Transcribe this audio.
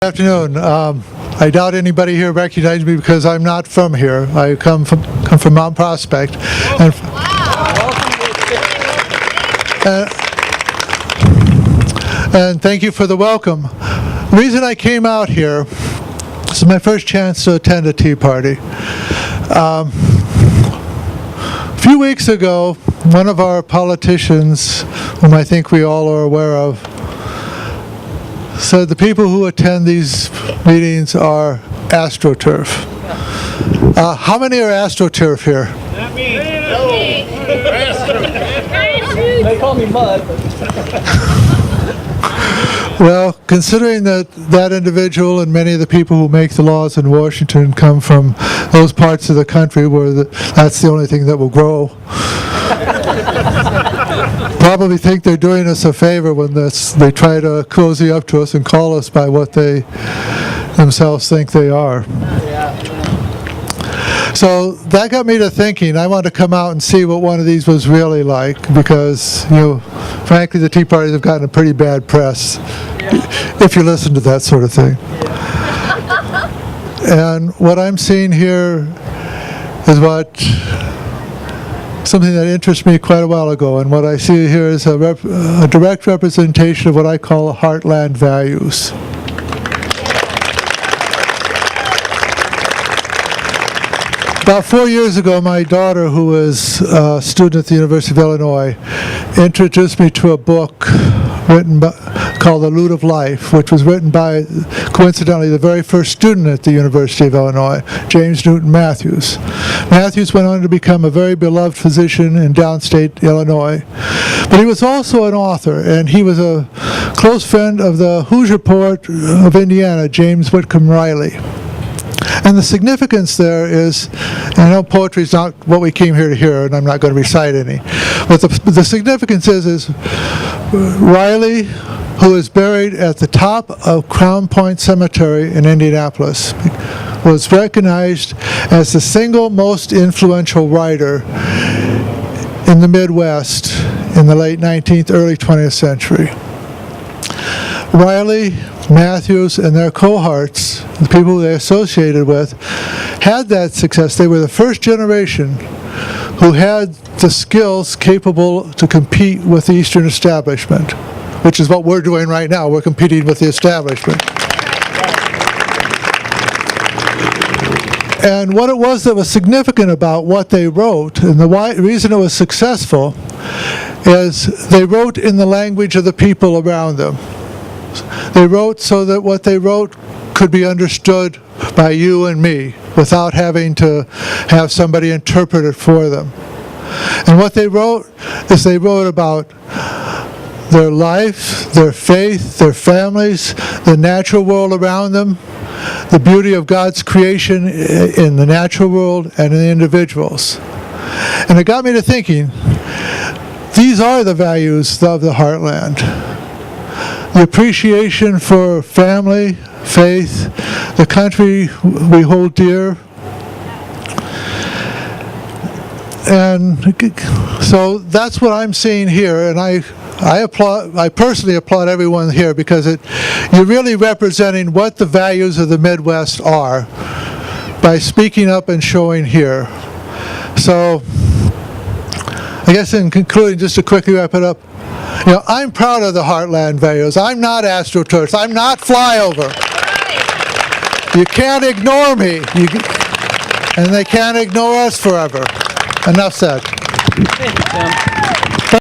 Good afternoon. I doubt anybody here recognizes me because I'm not from here. I come from Mount Prospect, and thank you for the welcome. The reason I came out here, this is my first chance to attend a Tea Party. A few weeks ago, one of our politicians, whom I think we all are aware of, said the people who attend these meetings are AstroTurf. How many are AstroTurf here? Not me. They call me Mud. Well, considering that individual and many of the people who make the laws in Washington come from those parts of the country where that's the only thing that will grow, probably think they're doing us a favor when they try to cozy up to us and call us by what they themselves think they are. So that got me to thinking. I wanted to come out and see what one of these was really like because, frankly, the Tea Parties have gotten a pretty bad press if you listen to that sort of thing. And what I'm seeing here is something that interested me quite a while ago, and what I see here is a direct representation of what I call heartland values. About 4 years ago, my daughter, who was a student at the University of Illinois, introduced me to a book called The Loot of Life, which was written by, coincidentally, the very first student at the University of Illinois, James Newton Matthews. Matthews went on to become a very beloved physician in downstate Illinois. But he was also an author, and he was a close friend of the Hoosier poet of Indiana, James Whitcomb Riley. And the significance there is, and I know poetry is not what we came here to hear, and I'm not going to recite any, but the significance is Riley, who is buried at the top of Crown Point Cemetery in Indianapolis, was recognized as the single most influential writer in the Midwest in the late 19th, early 20th century. Riley, Matthews, and their cohorts, the people they associated with, had that success. They were the first generation who had the skills capable to compete with the Eastern establishment, which is what we're doing right now. We're competing with the establishment. And what it was that was significant about what they wrote, and the reason it was successful, is they wrote in the language of the people around them. They wrote so that what they wrote could be understood by you and me without having to have somebody interpret it for them. And what they wrote is they wrote about their life, their faith, their families, the natural world around them, the beauty of God's creation in the natural world and in the individuals. And it got me to thinking, these are the values of the heartland. The appreciation for family, faith, the country we hold dear. And so that's what I'm seeing here, and I personally applaud everyone here because you're really representing what the values of the Midwest are by speaking up and showing here. So I guess in concluding, just to quickly wrap it up, I'm proud of the heartland values. I'm not AstroTurf. I'm not flyover. You can't ignore me. And they can't ignore us forever. Enough said.